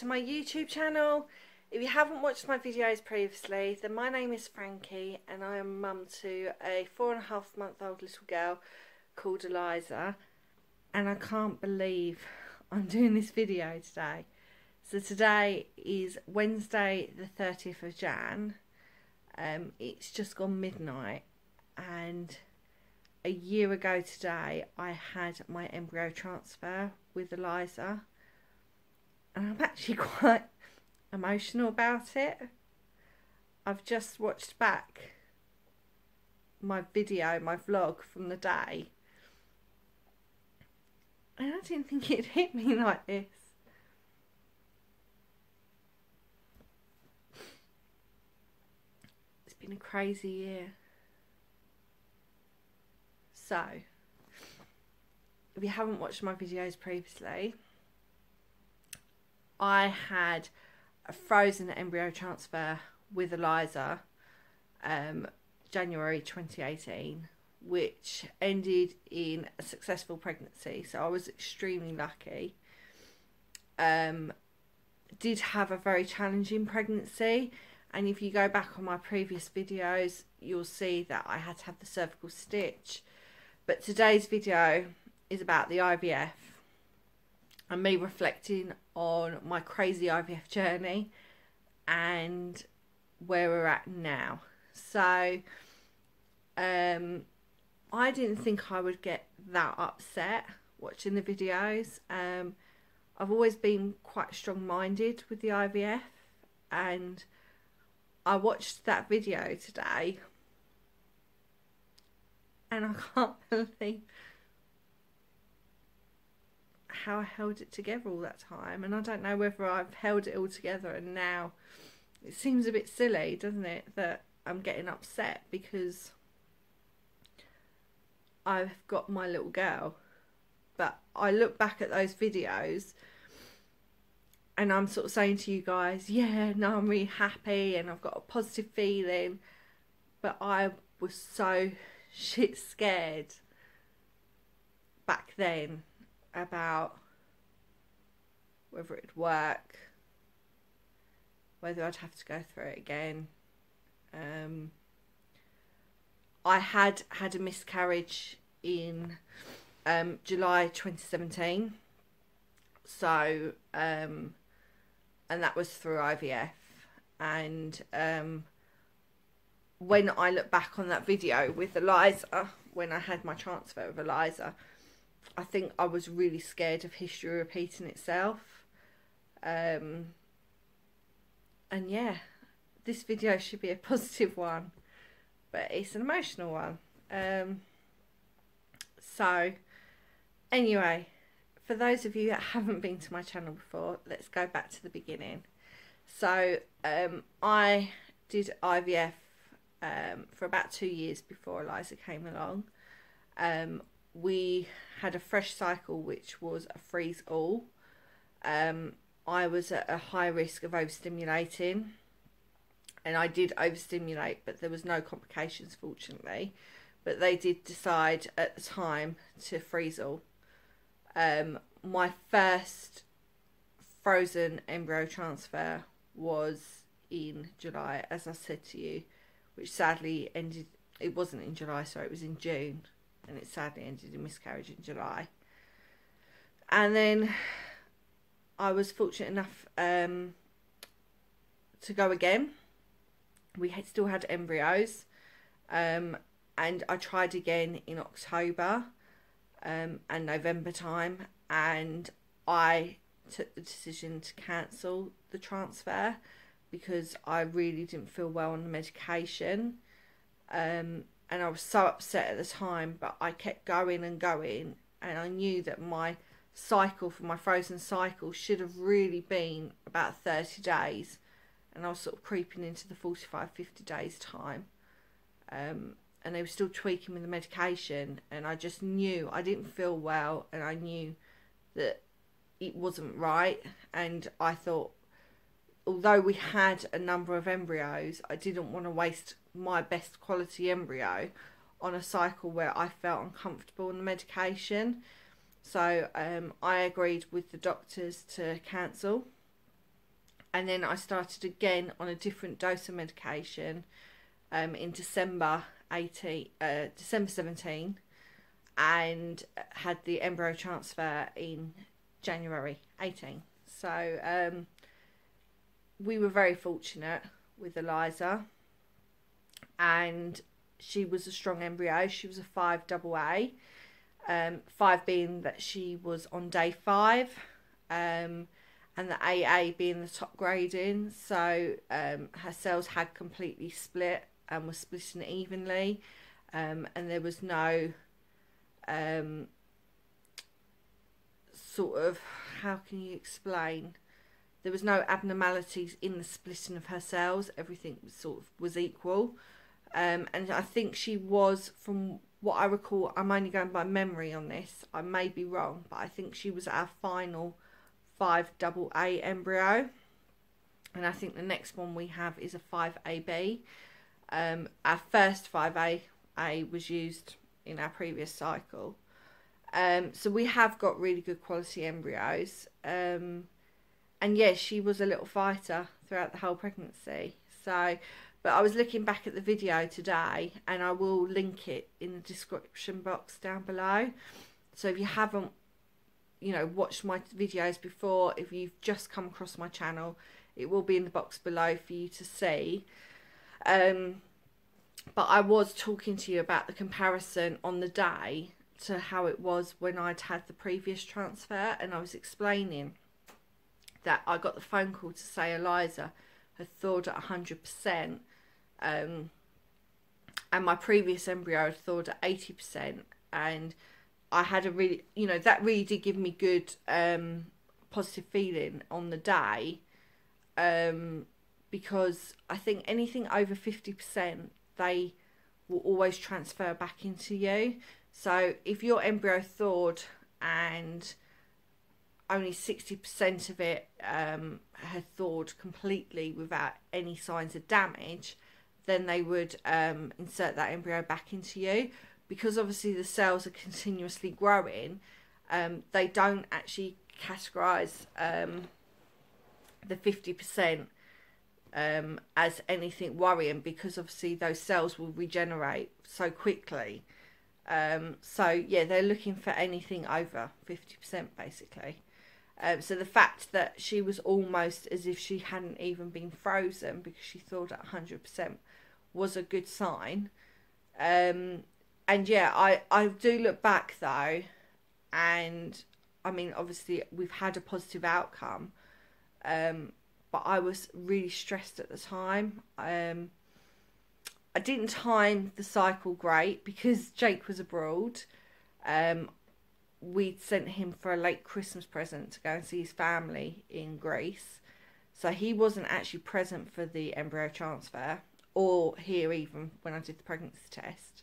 to my YouTube channel. If you haven't watched my videos previously, then my name is Frankie and I am mum to a 4.5-month-old little girl called Eliza, and I can't believe I'm doing this video today. So today is Wednesday the 30th of Jan. It's just gone midnight, and a year ago today I had my embryo transfer with Eliza, and I'm actually quite emotional about it. I've just watched back my video, my vlog from the day, and I didn't think it'd hit me like this. It's been a crazy year. So, if you haven't watched my videos previously, I had a frozen embryo transfer with Eliza January 2018, which ended in a successful pregnancy, so I was extremely lucky. Did have a very challenging pregnancy, and if you go back on my previous videos you'll see that I had to have the cervical stitch. But today's video is about the IVF and me reflecting on my crazy IVF journey and where we're at now. So I didn't think I would get that upset watching the videos. I've always been quite strong-minded with the IVF, and I watched that video today and I can't believe how I held it together all that time. And I don't know whether I've held it all together and now it seems a bit silly, doesn't it, that I'm getting upset because I've got my little girl. But I look back at those videos and I'm sort of saying to you guys, yeah, no, I'm really happy and I've got a positive feeling, but I was so shit scared back then about whether it'd work, whether I'd have to go through it again. I had a miscarriage in July 2017, so and that was through IVF. And when I look back on that video with Eliza, when I had my transfer with Eliza, I think I was really scared of history repeating itself. And yeah, this video should be a positive one, but it's an emotional one. So anyway, for those of you that haven't been to my channel before, let's go back to the beginning. So I did IVF for about 2 years before Eliza came along. We had a fresh cycle, which was a freeze all. I was at a high risk of overstimulating, and I did overstimulate, but there was no complications, fortunately. But they did decide at the time to freeze all. My first frozen embryo transfer was in July, as I said to you, which sadly ended, it wasn't in July, sorry, it was in June, and it sadly ended in miscarriage in July. And then I was fortunate enough to go again. We still had embryos, and I tried again in October and November time, and I took the decision to cancel the transfer because I really didn't feel well on the medication. And I was so upset at the time, but I kept going and going, and I knew that my cycle for my frozen cycle should have really been about 30 days, and I was sort of creeping into the 45-50 days time. And they were still tweaking with the medication, and I just knew I didn't feel well, and I knew that it wasn't right. And I thought, although we had a number of embryos, I didn't want to waste my best quality embryo on a cycle where I felt uncomfortable on the medication. So I agreed with the doctors to cancel. And then I started again on a different dose of medication in December 17, and had the embryo transfer in January 18. So we were very fortunate with Eliza, and she was a strong embryo. She was a 5 AA, 5 being that she was on day 5, and the AA being the top grading. So her cells had completely split and were splitting evenly, and there was no sort of, how can you explain? There was no abnormalities in the splitting of her cells. Everything was equal. And I think she was, from what I recall, I'm only going by memory on this, I may be wrong, but I think she was our final 5 AA embryo. And I think the next one we have is a 5 AB. Our first 5 A was used in our previous cycle. So we have got really good quality embryos. And yes, she was a little fighter throughout the whole pregnancy. So, but I was looking back at the video today, and I will link it in the description box down below. So if you haven't, watched my videos before, if you've just come across my channel, it will be in the box below for you to see. But I was talking to you about the comparison on the day to how it was when I'd had the previous transfer, and I was explaining that I got the phone call to say Eliza had thawed at 100%, and my previous embryo had thawed at 80%, and I had a really, that really did give me good positive feeling on the day, because I think anything over 50%, they will always transfer back into you. So if your embryo thawed and only 60% of it had thawed completely without any signs of damage, then they would insert that embryo back into you. Because obviously the cells are continuously growing, they don't actually categorise the 50% as anything worrying, because obviously those cells will regenerate so quickly. So yeah, they're looking for anything over 50% basically. So the fact that she was almost as if she hadn't even been frozen because she thawed at 100% was a good sign. And yeah, I do look back though, and I mean, obviously we've had a positive outcome, but I was really stressed at the time. I didn't time the cycle great because Jake was abroad. We'd sent him for a late Christmas present to go and see his family in Greece. So he wasn't actually present for the embryo transfer, or here even when I did the pregnancy test.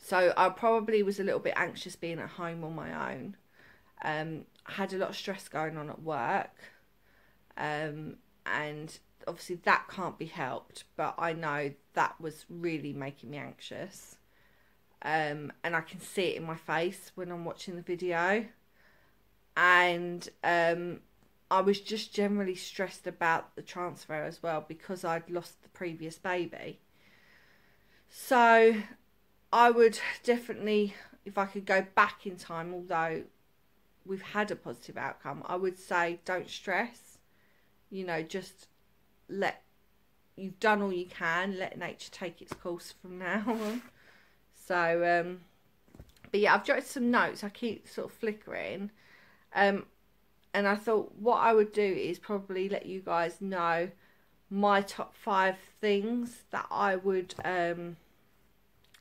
So I probably was a little bit anxious being at home on my own. I had a lot of stress going on at work. And obviously that can't be helped, but I know that was really making me anxious. And I can see it in my face when I'm watching the video. And I was just generally stressed about the transfer as well, because I'd lost the previous baby. So I would definitely, if I could go back in time, although we've had a positive outcome, I would say don't stress. Just you've done all you can, let nature take its course from now on. So, but yeah, I've jotted some notes. I keep sort of flickering. And I thought what I would do is probably let you guys know my top 5 things that I would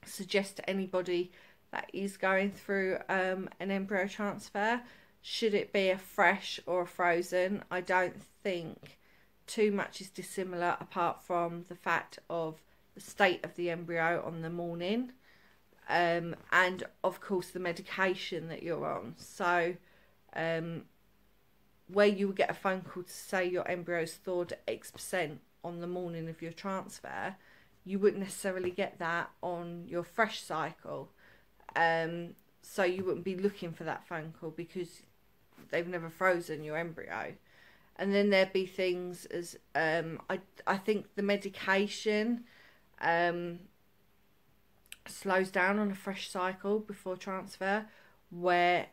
suggest to anybody that is going through an embryo transfer. Should it be a fresh or a frozen? I don't think too much is dissimilar, apart from the fact of the state of the embryo on the morning. And of course the medication that you're on. So where you will get a phone call to say your embryo's thawed at X% on the morning of your transfer, you wouldn't necessarily get that on your fresh cycle. So you wouldn't be looking for that phone call because they've never frozen your embryo. And then there'd be things as I think the medication slows down on a fresh cycle before transfer, where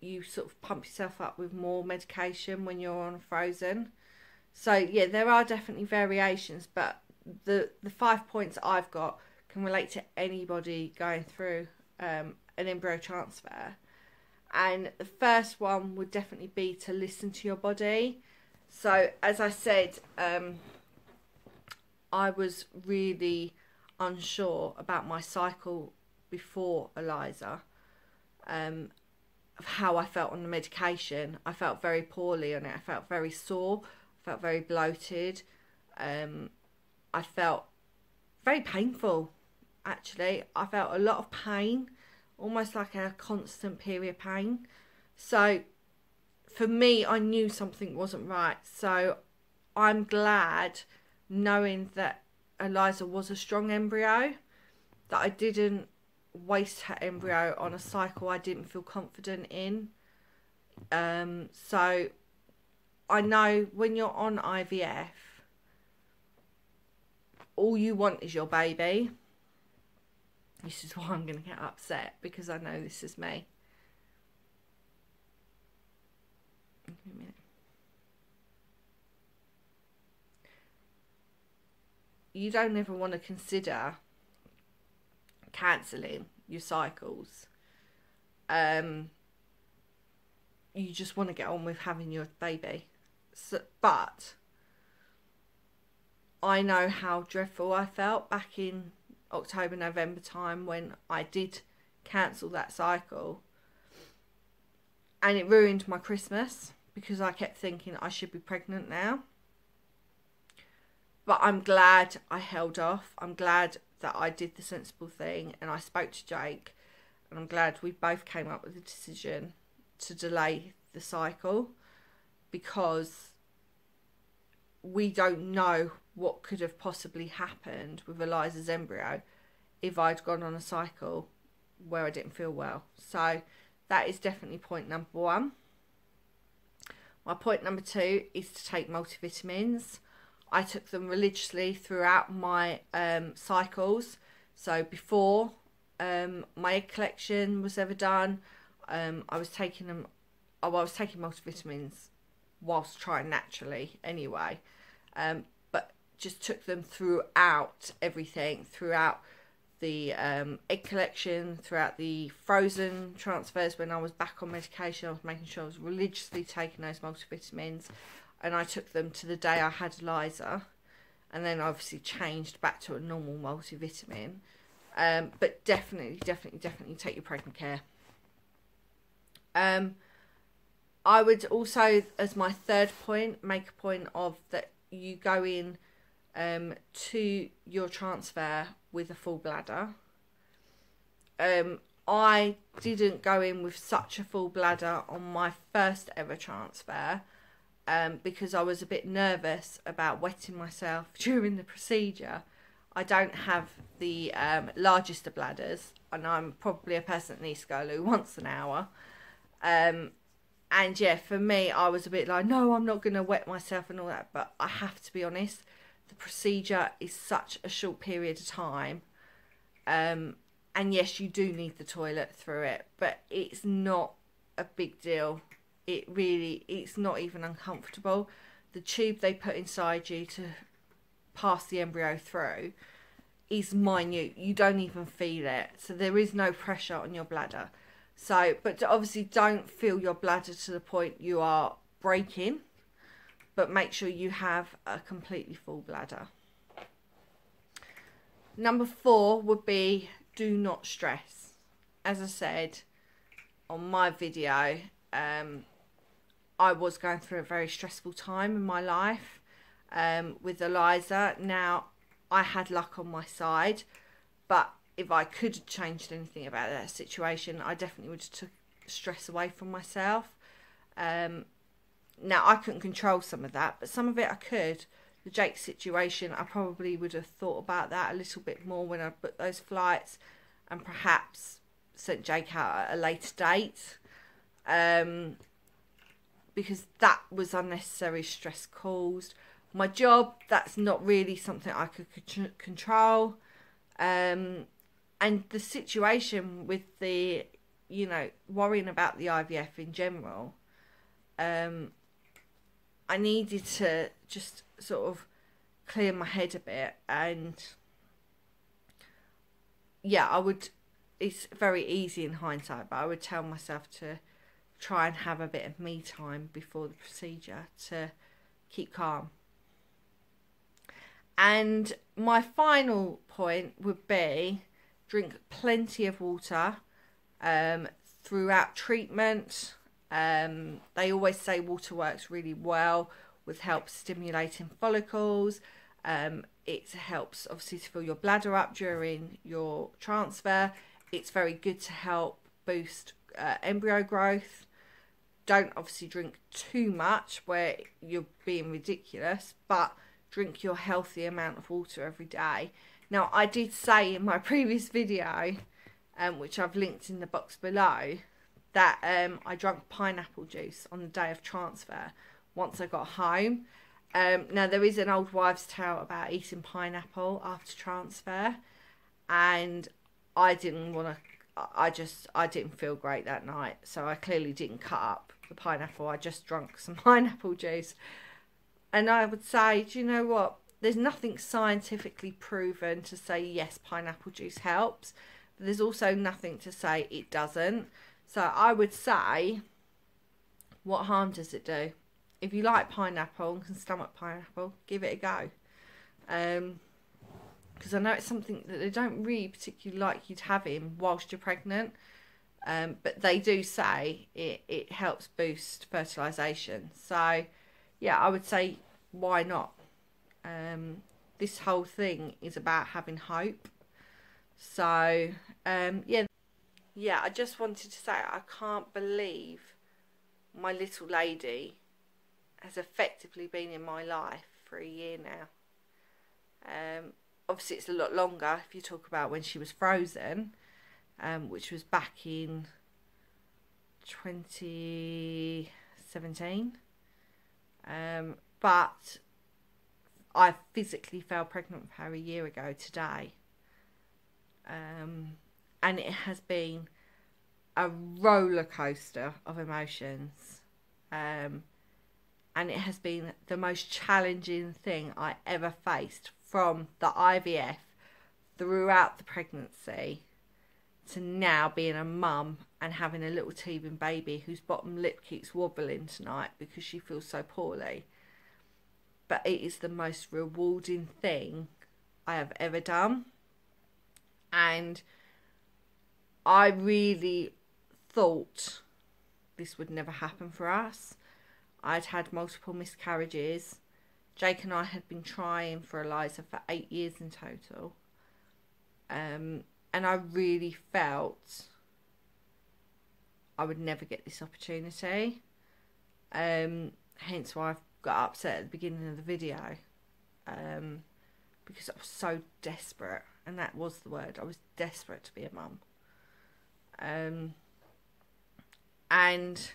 you sort of pump yourself up with more medication when you're on frozen. So yeah, there are definitely variations, but the 5 points I've got can relate to anybody going through an embryo transfer. And the first one would definitely be to listen to your body. So as I said, I was really unsure about my cycle before Eliza, of how I felt on the medication. I felt very poorly on it. I felt very sore. I felt very bloated. I felt very painful, actually. I felt a lot of pain, almost like a constant period pain. So for me, I knew something wasn't right. So I'm glad, knowing that Eliza was a strong embryo, that I didn't waste her embryo on a cycle I didn't feel confident in. So I know when you're on IVF, all you want is your baby. This is why I'm going to get upset, because I know this is me. Give me a minute. You don't ever want to consider cancelling your cycles. You just want to get on with having your baby. So, but I know how dreadful I felt back in October, November time when I did cancel that cycle. And it ruined my Christmas, because I kept thinking I should be pregnant now. But I'm glad I held off. I'm glad that I did the sensible thing and I spoke to Jake. And I'm glad we both came up with a decision to delay the cycle, because we don't know what could have possibly happened with Eliza's embryo if I'd gone on a cycle where I didn't feel well. So that is definitely point number one. My point number two is to take multivitamins. I took them religiously throughout my cycles. So before my egg collection was ever done, I was taking them. I was taking multivitamins whilst trying naturally anyway, but just took them throughout everything, throughout the egg collection, throughout the frozen transfers. When I was back on medication, I was making sure I was religiously taking those multivitamins, and I took them to the day I had Eliza, and then obviously changed back to a normal multivitamin. But definitely take your pregnant care. I would also, as my third point, make a point of that you go in to your transfer with a full bladder. I didn't go in with such a full bladder on my first ever transfer, because I was a bit nervous about wetting myself during the procedure. I don't have the largest of bladders, and I'm probably a person that needs to go loo once an hour. And yeah, for me, I was a bit like, no, I'm not going to wet myself and all that. But I have to be honest, the procedure is such a short period of time. And yes, you do need the toilet through it, but it's not a big deal. It's not even uncomfortable. The tube they put inside you to pass the embryo through is minute. You don't even feel it. So there is no pressure on your bladder. So, but obviously don't fill your bladder to the point you are breaking, but make sure you have a completely full bladder. Number 4 would be do not stress. As I said on my video, I was going through a very stressful time in my life with Eliza. Now, I had luck on my side, but if I could have changed anything about that situation, I definitely would have took stress away from myself. Now, I couldn't control some of that, but some of it I could. The Jake situation, I probably would have thought about that a little bit more when I booked those flights, and perhaps sent Jake out at a later date. because that was unnecessary stress caused. My job, that's not really something I could control. And the situation with the, you know, worrying about the IVF in general, I needed to just sort of clear my head a bit. And yeah, I would, it's very easy in hindsight, but I would tell myself to try and have a bit of me time before the procedure to keep calm. And my final point would be drink plenty of water throughout treatment. They always say water works really well with help stimulating follicles. It helps obviously to fill your bladder up during your transfer. It's very good to help boost embryo growth. Don't obviously drink too much where you're being ridiculous, but drink your healthy amount of water every day. Now, I did say in my previous video, which I've linked in the box below, that I drank pineapple juice on the day of transfer once I got home. Now, there is an old wives' tale about eating pineapple after transfer, and I didn't want to, I didn't feel great that night, so I clearly didn't cut up the pineapple. I just drank some pineapple juice. And I would say, do you know what? There's nothing scientifically proven to say, yes, pineapple juice helps. But there's also nothing to say it doesn't. So I would say, what harm does it do? If you like pineapple and can stomach pineapple, give it a go. Because I know it's something that they don't really particularly like you to have in whilst you're pregnant. But they do say it helps boost fertilisation. So yeah, I would say, why not? This whole thing is about having hope. So, yeah, I just wanted to say I can't believe my little lady has effectively been in my life for a year now. Obviously, it's a lot longer if you talk about when she was frozen, which was back in 2017. But I physically fell pregnant with her a year ago today. And it has been a roller coaster of emotions. And it has been the most challenging thing I ever faced, from the IVF throughout the pregnancy to now being a mum and having a little teething baby whose bottom lip keeps wobbling tonight because she feels so poorly. But it is the most rewarding thing I have ever done. And I really thought this would never happen for us. I'd had multiple miscarriages. Jake and I had been trying for Eliza for 8 years in total. And I really felt I would never get this opportunity. Hence why I've got upset at the beginning of the video. Because I was so desperate. And that was the word. I was desperate to be a mum. And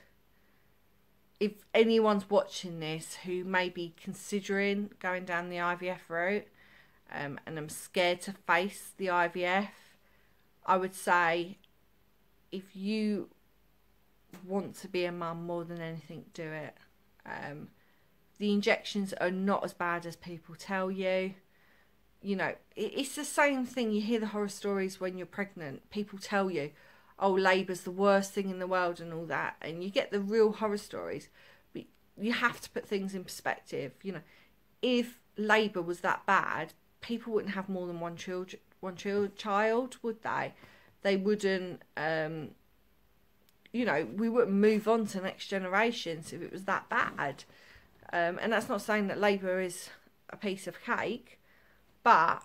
if anyone's watching this who may be considering going down the IVF route, and I'm scared to face the IVF, I would say, if you want to be a mum more than anything, do it. The injections are not as bad as people tell you. You know, it's the same thing. You hear the horror stories when you're pregnant. People tell you, oh, labour's the worst thing in the world and all that. And you get the real horror stories. But you have to put things in perspective. You know, if labour was that bad, people wouldn't have more than one child, would they? They wouldn't, you know, we wouldn't move on to next generations if it was that bad. And that's not saying that labour is a piece of cake. But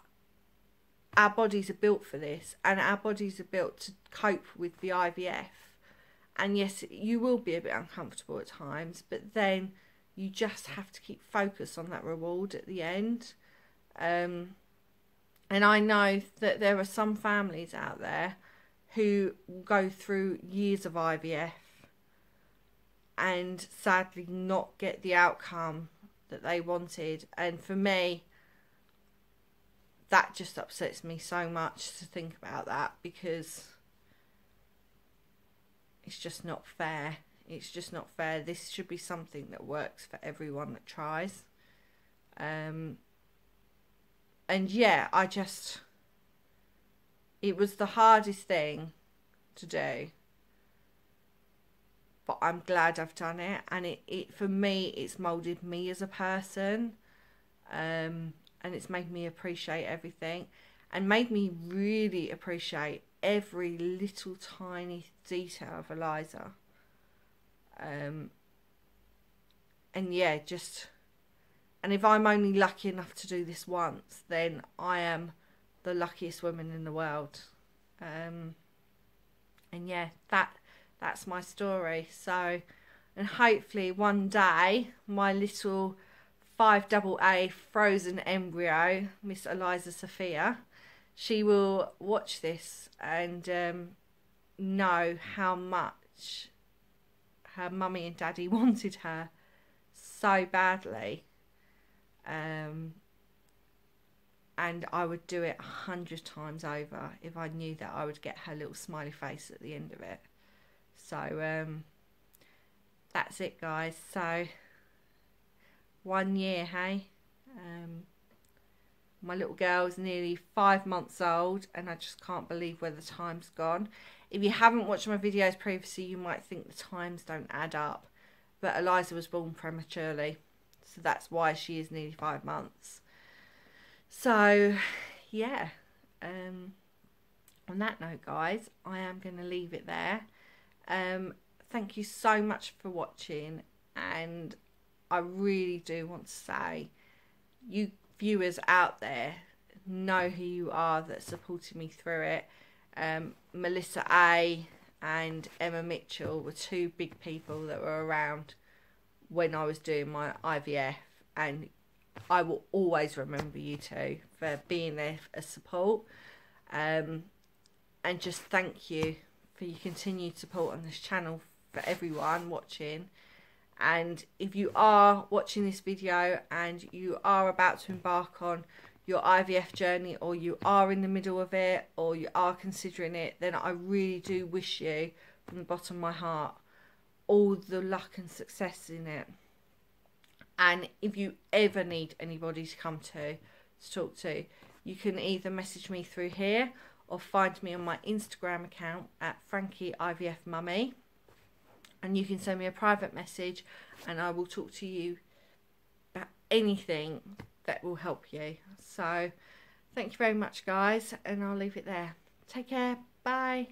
our bodies are built for this, and our bodies are built to cope with the IVF. And yes, you will be a bit uncomfortable at times, but then you just have to keep focused on that reward at the end. And I know that there are some families out there who go through years of IVF and sadly not get the outcome that they wanted. And for me, that just upsets me so much to think about that, because it's just not fair. It's just not fair. This should be something that works for everyone that tries. And yeah, it was the hardest thing to do, but I'm glad I've done it. And it for me, it's molded me as a person. And it's made me appreciate everything, and made me really appreciate every little tiny detail of Eliza. And yeah, and if I'm only lucky enough to do this once, then I am the luckiest woman in the world. And yeah, that's my story. So, and hopefully one day my little 5AA frozen embryo, Miss Eliza Sophia, she will watch this and know how much her mummy and daddy wanted her so badly. And I would do it 100 times over if I knew that I would get her little smiley face at the end of it. So that's it, guys. So 1 year, hey? My little girl is nearly 5 months old, and I just can't believe where the time's gone. If you haven't watched my videos previously, you might think the times don't add up, but Eliza was born prematurely, so that's why she is nearly 5 months. So yeah, on that note, guys, I am going to leave it there. Thank you so much for watching, and I really do want to say, you viewers out there know who you are that supported me through it. Melissa A and Emma Mitchell were two big people that were around when I was doing my IVF, and I will always remember you two for being there as support. And just thank you for your continued support on this channel, for everyone watching. And if you are watching this video and you are about to embark on your IVF journey, or you are in the middle of it, or you are considering it, then I really do wish you, from the bottom of my heart, all the luck and success in it. And if you ever need anybody to come to talk to, you can either message me through here or find me on my Instagram account at Frankie IVF Mummy. And you can send me a private message and I will talk to you about anything that will help you. So thank you very much, guys, and I'll leave it there. Take care. Bye.